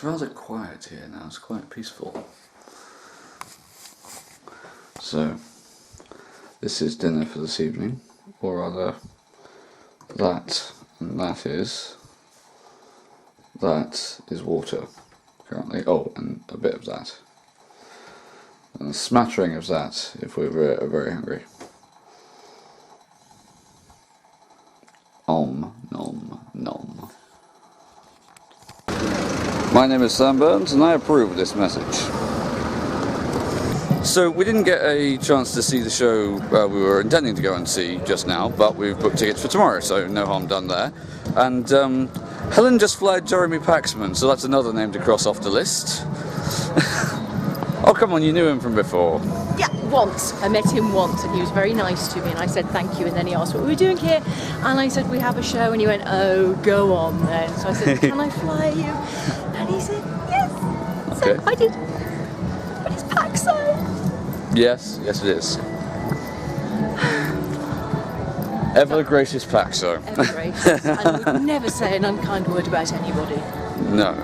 rather quiet here now, it's quite peaceful. So, this is dinner for this evening, or rather, that and that is water, currently. Oh, and a bit of that. And a smattering of that if we were very hungry. Nom, nom. My name is Sam Burns and I approve of this message. So we didn't get a chance to see the show we were intending to go and see just now, but we've booked tickets for tomorrow, so no harm done there. And Helen just flagged Jeremy Paxman, so that's another name to cross off the list. Oh come on, you knew him from before. Yeah, once. I met him once and he was very nice to me and I said thank you, and then he asked what we were doing here and I said we have a show, and he went, oh, go on then. So I said, can I fly you? And he said, yes. Okay. So I did. But it's Paxo. Yes, it is. Ever gracious Paxo. Ever gracious. And would never say an unkind word about anybody. No.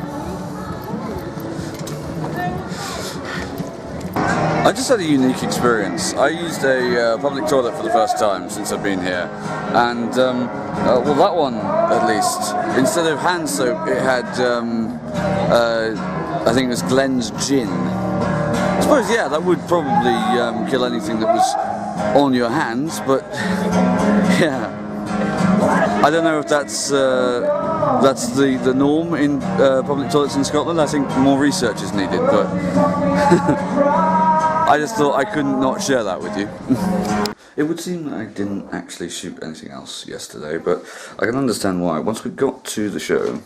I just had a unique experience. I used a public toilet for the first time since I've been here, and well, that one at least, instead of hand soap, it had I think it was Glen's gin. I suppose, yeah, that would probably kill anything that was on your hands, but yeah, I don't know if that's the norm in public toilets in Scotland. I think more research is needed, but I just thought I couldn't not share that with you. It would seem that I didn't actually shoot anything else yesterday, but I can understand why. Once we got to the show...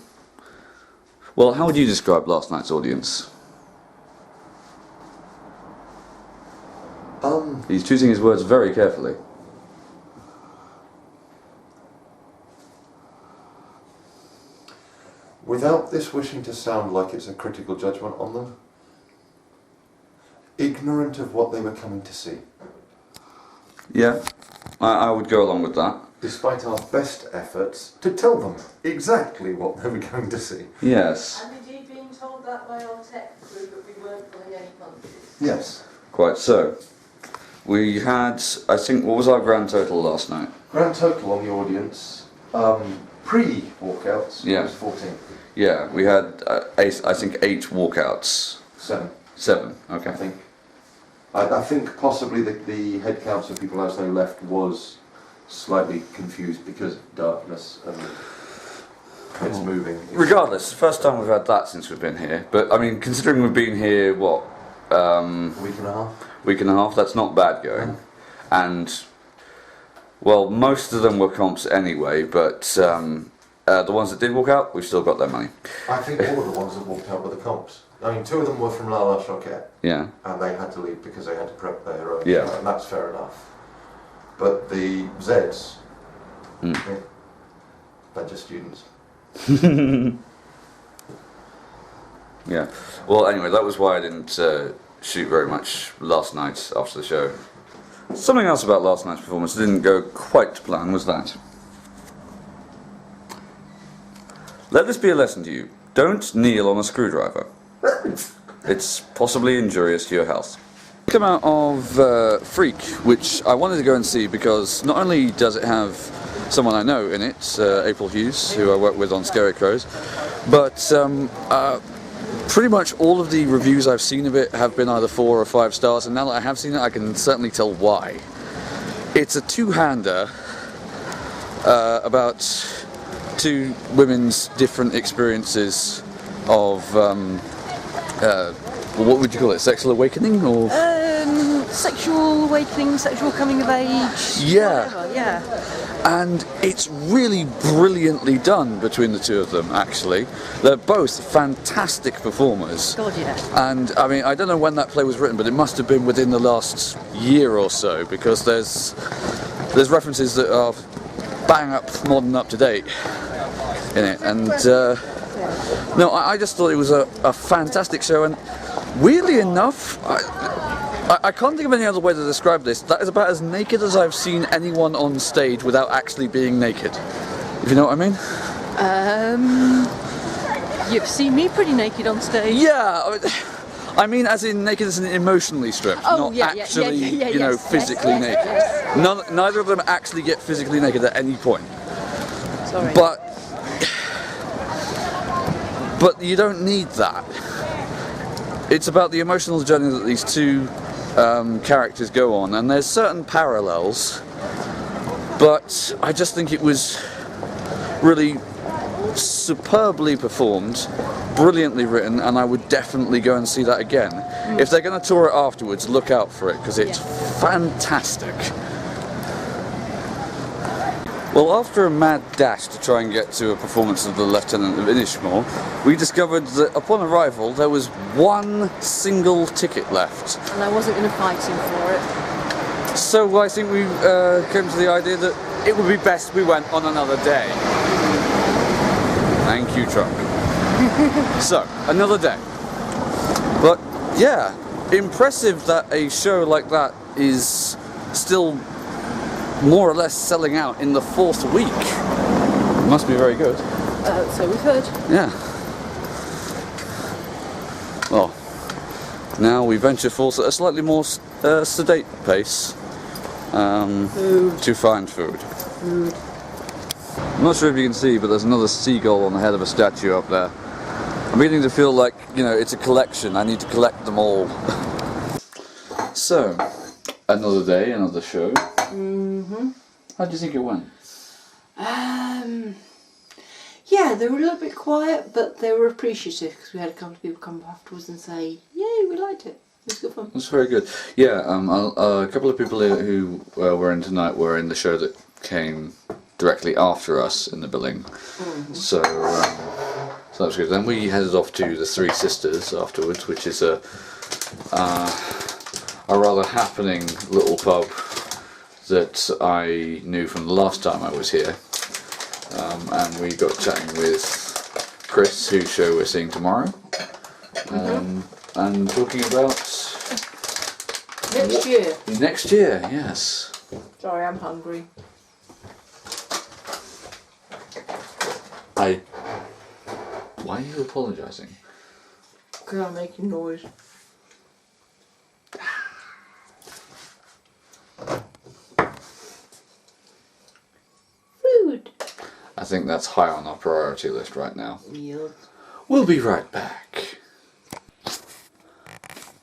Well, how would you describe last night's audience? He's choosing his words very carefully. Without this wishing to sound like it's a critical judgment on them, ignorant of what they were coming to see. Yeah, I would go along with that. Despite our best efforts to tell them exactly what they were going to see. Yes. And indeed being told that by our tech crew that we weren't pulling any punches. Yes. Quite so. We had, I think, what was our grand total last night? Grand total on the audience, pre-walkouts, Yeah. was 14. Yeah, we had, I think, 8 walkouts. 7. 7, okay. I think. I think possibly the head count of people as they left was slightly confused because of darkness and it's moving. Regardless, the first time we've had that since we've been here, but I mean, considering we've been here, what, Week and a half? week and a half, that's not bad going. And, well, most of them were comps anyway, but the ones that did walk out, we've still got their money. I think all of the ones that walked out were the comps. I mean, 2 of them were from La La Choquette. Yeah. And they had to leave because they had to prep their own. Yeah. And that's fair enough. But the Zeds, they're just students. Yeah. Well, anyway, that was why I didn't shoot very much last night after the show. Something else about last night's performance that didn't go quite to plan was that. Let this be a lesson to you. Don't kneel on a screwdriver. It's possibly injurious to your health. Come out of Freak, which I wanted to go and see because not only does it have someone I know in it, April Hughes, who I work with on Scarecrows, but pretty much all of the reviews I've seen of it have been either 4 or 5 stars, and now that I have seen it, I can certainly tell why. It's a two-hander about 2 women's different experiences of what would you call it? Sexual awakening, or Sexual awakening, sexual coming of age. Yeah. Whatever, yeah. And it's really brilliantly done between the 2 of them, actually. They're both fantastic performers. God, yeah. And I mean, I don't know when that play was written, but it must have been within the last year or so, because there's references that are bang up, modern, up to date in it. And no, I just thought it was a fantastic show, and weirdly enough, I can't think of any other way to describe this. That is about as naked as I've seen anyone on stage without actually being naked. If you know what I mean? You've seen me pretty naked on stage. Yeah, I mean as in naked as in emotionally stripped, Oh, not yeah, actually, yeah, you know, yes, physically yes, naked. yes. Neither of them actually get physically naked at any point. Sorry. But you don't need that. It's about the emotional journey that these two characters go on, and there's certain parallels, but I just think it was really superbly performed, brilliantly written, and I would definitely go and see that again. If they're going to tour it afterwards, look out for it, because it's fantastic. Well, after a mad dash to try and get to a performance of the Lieutenant of Inishmore, we discovered that upon arrival there was one single ticket left. And I wasn't going to fight him for it. So I think we came to the idea that it would be best we went on another day. Thank you, Trump. So, another day. But yeah, impressive that a show like that is still more or less selling out in the 4th week. It must be very good. So we've heard. Yeah. Well, now we venture forth at a slightly more sedate pace to find food. I'm not sure if you can see, but there's another seagull on the head of a statue up there. I'm beginning to feel like, you know, it's a collection. I need to collect them all. So, another day, another show. How do you think it went? Yeah, they were a little bit quiet, but they were appreciative because we had a couple of people come afterwards and say, "Yay, we liked it. It was good fun." That's very good. Yeah, a couple of people who were in tonight were in the show that came directly after us in the billing. So that was good. Then we headed off to the Three Sisters afterwards, which is a rather happening little pub that I knew from the last time I was here, and we got chatting with Chris, whose show we're seeing tomorrow, and talking about Next year. next year. Yes. Sorry, I'm hungry. Why are you apologising? Because I'm making noise. Food. I think that's high on our priority list right now. Yeah. We'll be right back.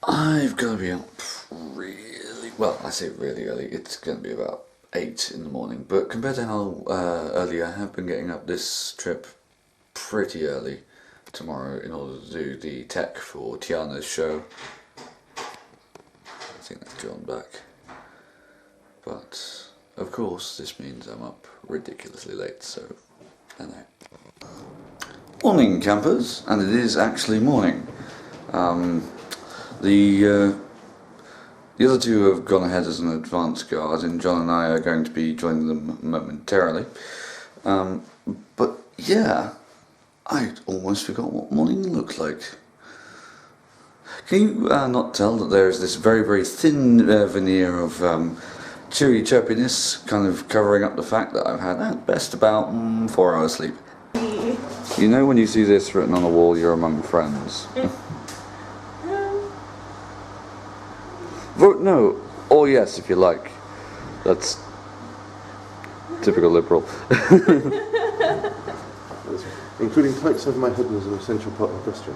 I've got to be up really, well, I say really early, it's going to be about 8 in the morning, but compared to how early I have been getting up this trip pretty early tomorrow in order to do the tech for Tiana's show. I think that's John back. But, of course, this means I'm up ridiculously late, so I know. Morning, campers, and it is actually morning. The other two have gone ahead as an advance guard, and John and I are going to be joining them momentarily. But yeah, I almost forgot what morning looked like. Can you not tell that there is this very, very thin veneer of cheery chirpiness kind of covering up the fact that I've had at best about 4 hours sleep? You know when you see this written on a wall, you're among friends. Vote no, or yes if you like. That's typical liberal. Including tights over my head was an essential part of my question.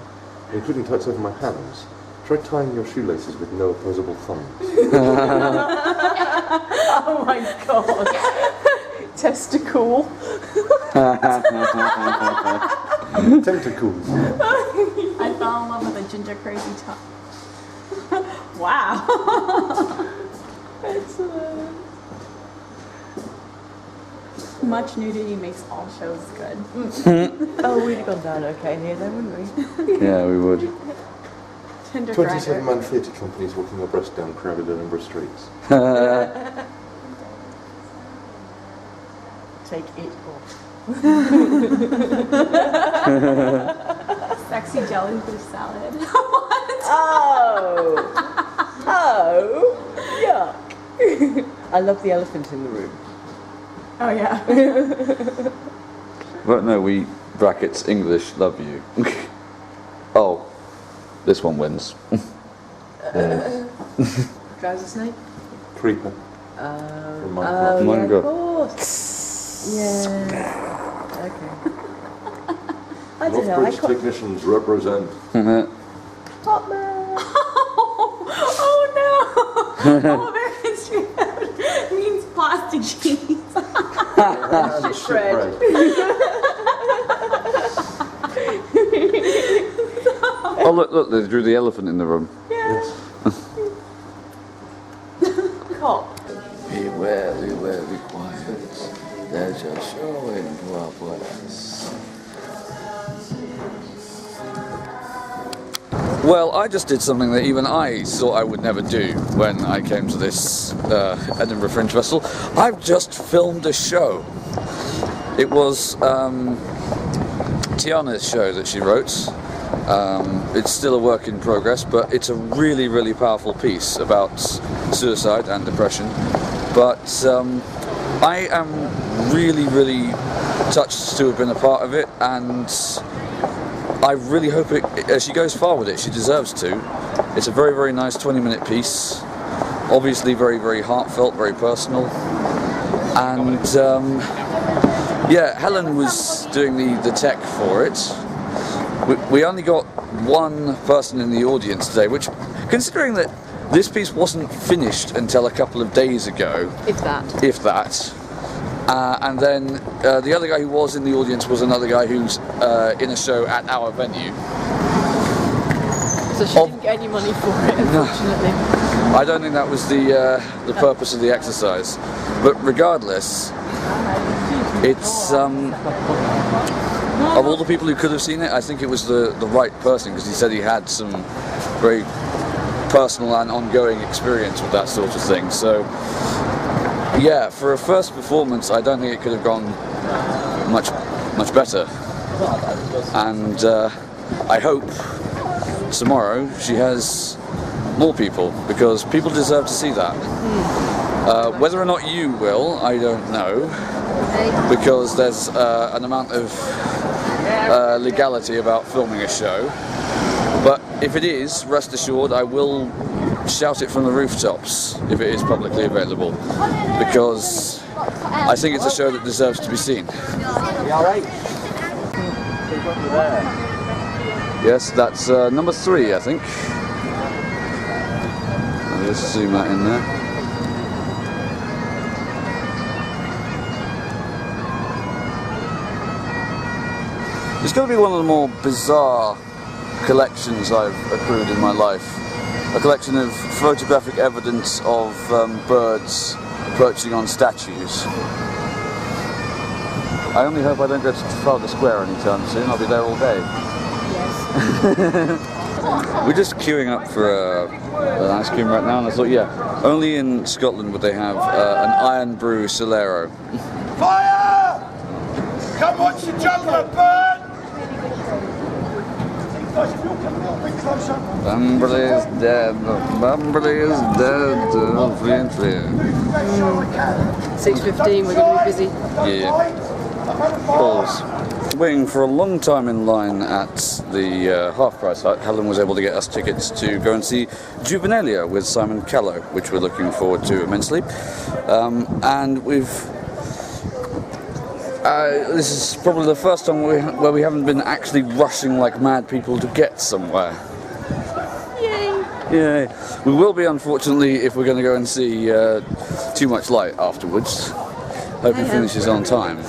Including tights over my hands. Try tying your shoelaces with no opposable thumbs. Oh my god. Testicle. Tentacles. I fell in love with a ginger crazy top. Wow. Excellent. Much nudity makes all shows good. Oh, we'd have gone down okay here then, wouldn't we? Yeah, we would. Tinder 27-man theatre companies walking abreast down crowded Edinburgh streets. Take it off. Sexy jellyfish salad. Oh! Oh! Yuck! I love the elephant in the room. Oh yeah. But no, we brackets English love you. Oh, this one wins. Trouser snake? Creeper. Oh, Minecraft. yeah, Minecraft. of course. Yeah. Okay. I don't know. I Northbridge can't. technicians represent. Top man. Oh no! Oh, American street food means plastic cheese. bread. Oh look, they drew the elephant in the room. Yes. Cop. Be very, very quiet. There's a show in progress. Well, I just did something that even I thought I would never do when I came to this Edinburgh Fringe Festival. I've just filmed a show. It was Tiana's show that she wrote. It's still a work in progress, but it's a really, really powerful piece about suicide and depression. But I am really, really touched to have been a part of it, and I really hope she goes far with it. She deserves to. It's a very, very nice 20-minute piece. Obviously very, very heartfelt, very personal. And yeah, Helen was doing the tech for it. We only got one person in the audience today, which, considering that this piece wasn't finished until a couple of days ago, If that. and then the other guy who was in the audience was another guy who's in a show at our venue. So she didn't get any money for it, unfortunately. I don't think that was the purpose of the exercise, but regardless, it's of all the people who could have seen it, I think it was the right person, because he said he had some very personal and ongoing experience with that sort of thing. So yeah, for a first performance, I don't think it could have gone much better. And I hope tomorrow she has more people, because people deserve to see that. Whether or not you will, I don't know, because there's an amount of legality about filming a show. But if it is, rest assured, I will shout it from the rooftops if it is publicly available, because I think it's a show that deserves to be seen. Yes, that's number 3, I think. I'll just zoom that in there. It's going to be one of the more bizarre collections I've accrued in my life. A collection of photographic evidence of birds perching on statues. I only hope I don't go to Trafalgar Square anytime soon. I'll be there all day. We're just queuing up for an ice cream right now, and I thought, yeah, only in Scotland would they have an Iron Brew Solero. Fire! Come watch the juggler burn! Bamberley is dead, Bamberley is dead, free and free. 6:15, we're going to be busy. Yeah. Balls. Waiting for a long time in line at the half-price hut, Helen was able to get us tickets to go and see Juvenalia with Simon Callow, which we're looking forward to immensely. And we've... this is probably the first time where we haven't been actually rushing like mad people to get somewhere. Yay! Yay. We will be, unfortunately, if we're going to go and see Too Much Light afterwards. Hope it finishes on time.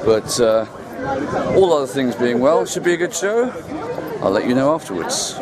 But all other things being well, it should be a good show. I'll let you know afterwards.